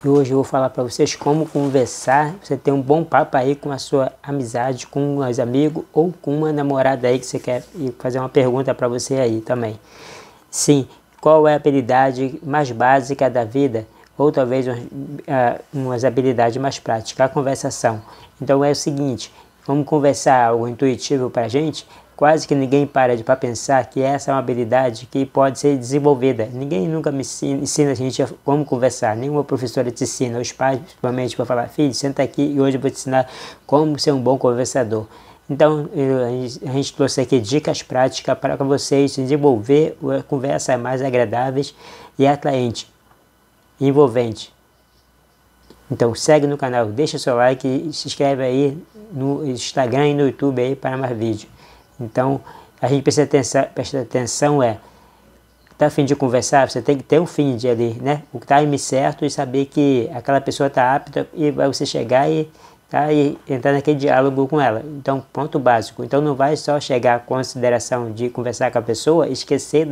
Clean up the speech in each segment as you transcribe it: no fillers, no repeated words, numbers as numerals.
E hoje eu vou falar para vocês como conversar, você ter um bom papo aí com a sua amizade, com os amigos ou com uma namorada aí que você quer fazer uma pergunta para você aí também. Sim, qual é a habilidade mais básica da vida? Ou talvez umas habilidades mais práticas, a conversação. Então é o seguinte, vamos conversar algo intuitivo para a gente, quase que ninguém para para pensar que essa é uma habilidade que pode ser desenvolvida. Ninguém nunca me ensina a gente como conversar, nenhuma professora te ensina, os pais principalmente para falar, filho, senta aqui e hoje eu vou te ensinar como ser um bom conversador. Então a gente trouxe aqui dicas práticas para vocês desenvolver conversas mais agradáveis e atraentes, envolvente. Então segue no canal, deixa seu like e se inscreve aí no Instagram e no YouTube aí para mais vídeos. Então a gente presta atenção tá a fim de conversar, você tem que ter um fim de ali, né? O time certo e saber que aquela pessoa está apta e vai você chegar e entrar naquele diálogo com ela. Então, ponto básico. Então não vai só chegar à consideração de conversar com a pessoa, esquecer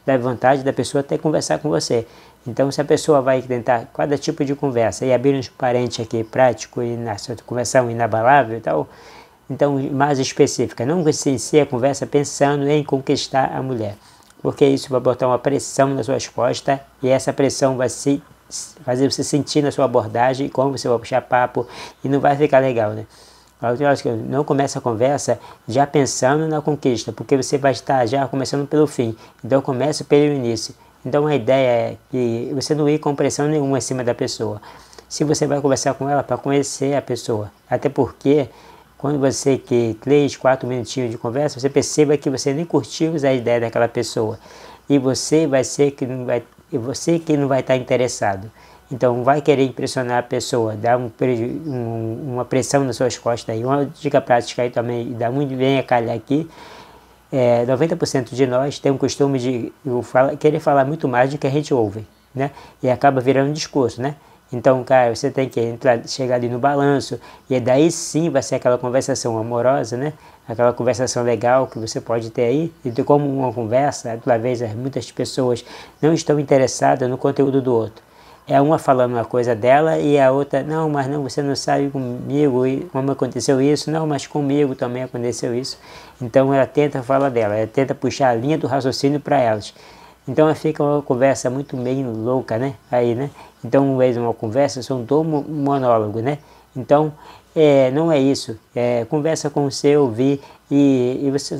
da vontade da pessoa até conversar com você. Então, se a pessoa vai tentar cada tipo de conversa e abrir uns parênteses aqui prático e na sua conversação inabalável e tal, então mais específica, não se inicia a conversa pensando em conquistar a mulher, porque isso vai botar uma pressão nas suas costas e essa pressão vai fazer você sentir na sua abordagem como você vai puxar papo e não vai ficar legal, né? Não começa a conversa já pensando na conquista, porque você vai estar já começando pelo fim, então começa pelo início. Então a ideia é que você não ir com pressão nenhuma em cima da pessoa. Se você vai conversar com ela para conhecer a pessoa, até porque quando você que 3, 4 minutinhos de conversa, você perceba que você nem curtiu a ideia daquela pessoa e você que não vai estar interessado. Então vai querer impressionar a pessoa, dar uma pressão nas suas costas aí. Uma dica prática aí também, dá muito bem a calhar aqui. 90% de nós tem o costume de querer falar muito mais do que a gente ouve, né? E acaba virando um discurso, né? Então, cara, você tem que chegar ali no balanço e daí sim vai ser aquela conversação amorosa, né? Aquela conversação legal que você pode ter aí. E como uma conversa, talvez muitas pessoas não estão interessadas no conteúdo do outro. É uma falando uma coisa dela e a outra, não, mas não, você não sabe comigo como aconteceu isso, não, mas comigo também aconteceu isso. Então ela tenta falar dela, ela tenta puxar a linha do raciocínio para elas. Então fica uma conversa muito meio louca, né? Aí, né? Então, uma vez uma conversa, são dois monólogos, né? Então, não é isso. Conversa com você, ouvir, e você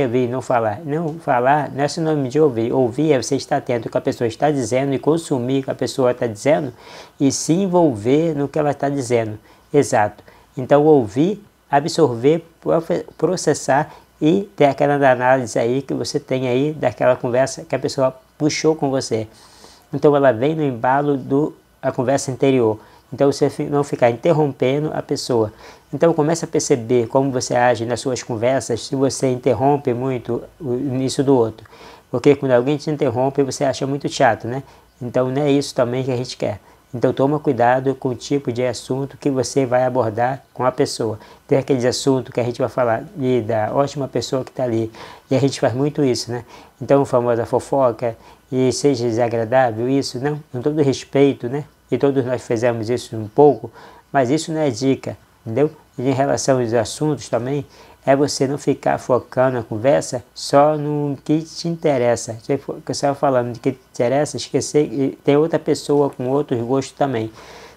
ouvir, não falar. Não falar não é sinônimo de ouvir. Ouvir é você estar atento ao que a pessoa está dizendo e consumir o que a pessoa está dizendo e se envolver no que ela está dizendo. Exato. Então, ouvir, absorver, processar e ter aquela análise aí que você tem aí daquela conversa que a pessoa puxou com você. Então ela vem no embalo da conversa anterior. Então você não ficar interrompendo a pessoa. Então começa a perceber como você age nas suas conversas se você interrompe muito o início do outro. Porque quando alguém te interrompe você acha muito chato, né? Então não é isso também que a gente quer. Então toma cuidado com o tipo de assunto que você vai abordar com a pessoa. Tem aqueles assuntos que a gente vai falar da ótima pessoa que está ali. E a gente faz muito isso, né? Então a famosa fofoca, e seja desagradável isso, não, com todo respeito, né? E todos nós fizemos isso um pouco, mas isso não é dica, entendeu? E em relação aos assuntos também, é você não ficar focando na conversa só no que te interessa. Você estava falando de que te interessa, esquecer e tem outra pessoa com outros gostos também.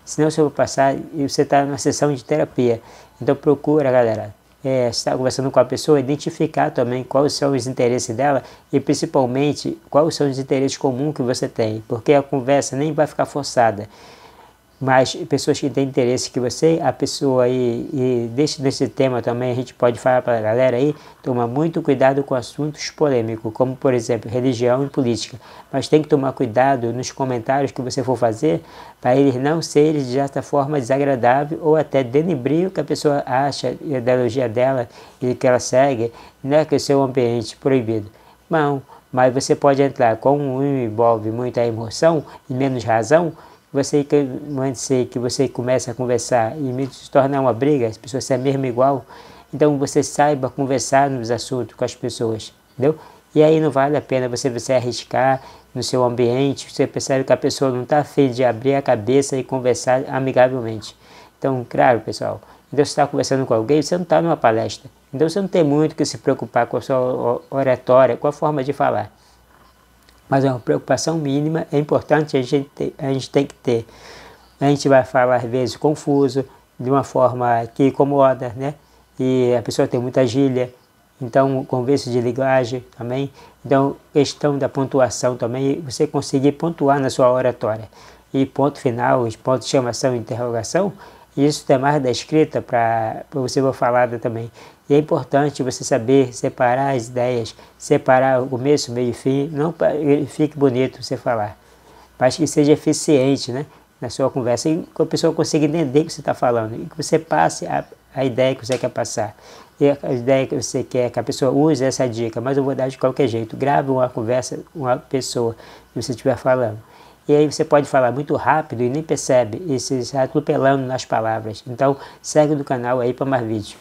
Senão você vai passar e você está numa sessão de terapia. Então procura, galera, você está conversando com a pessoa, identificar também quais são os interesses dela e principalmente quais são os interesses comuns que você tem. Porque a conversa nem vai ficar forçada. Mas pessoas que têm interesse que você, a pessoa aí, e deixa nesse tema também, a gente pode falar para a galera aí, tomar muito cuidado com assuntos polêmicos, como por exemplo, religião e política. Mas tem que tomar cuidado nos comentários que você for fazer, para eles não serem de certa forma desagradável ou até denigrir o que a pessoa acha, a ideologia dela e que ela segue, né, que é o seu ambiente proibido. Não, mas você pode entrar, como envolve muita emoção e menos razão, que você começa a conversar e se tornar uma briga, as pessoas são mesmo igual, então você saiba conversar nos assuntos com as pessoas, entendeu? E aí não vale a pena você arriscar no seu ambiente, você percebe que a pessoa não está afim de abrir a cabeça e conversar amigavelmente. Então, claro, pessoal, então você está conversando com alguém, você não está numa palestra. Então você não tem muito que se preocupar com a sua oratória, com a forma de falar. Mas é uma preocupação mínima, é importante, a gente tem que ter. A gente vai falar às vezes confuso, de uma forma que incomoda, né? E a pessoa tem muita gíria, então conversa de linguagem também. Então, questão da pontuação também, você conseguir pontuar na sua oratória. E ponto final, ponto de exclamação e interrogação, isso tem mais da escrita para você ver falada também. E é importante você saber separar as ideias, separar o começo, meio e fim, não para que fique bonito você falar, mas que seja eficiente, né, na sua conversa, e que a pessoa consiga entender o que você está falando, e que você passe a ideia que você quer passar. E a ideia que você quer que a pessoa use essa dica, mas eu vou dar de qualquer jeito. Grave uma conversa com uma pessoa que você estiver falando. E aí você pode falar muito rápido e nem percebe, e se atropelando nas palavras. Então segue no canal aí para mais vídeos.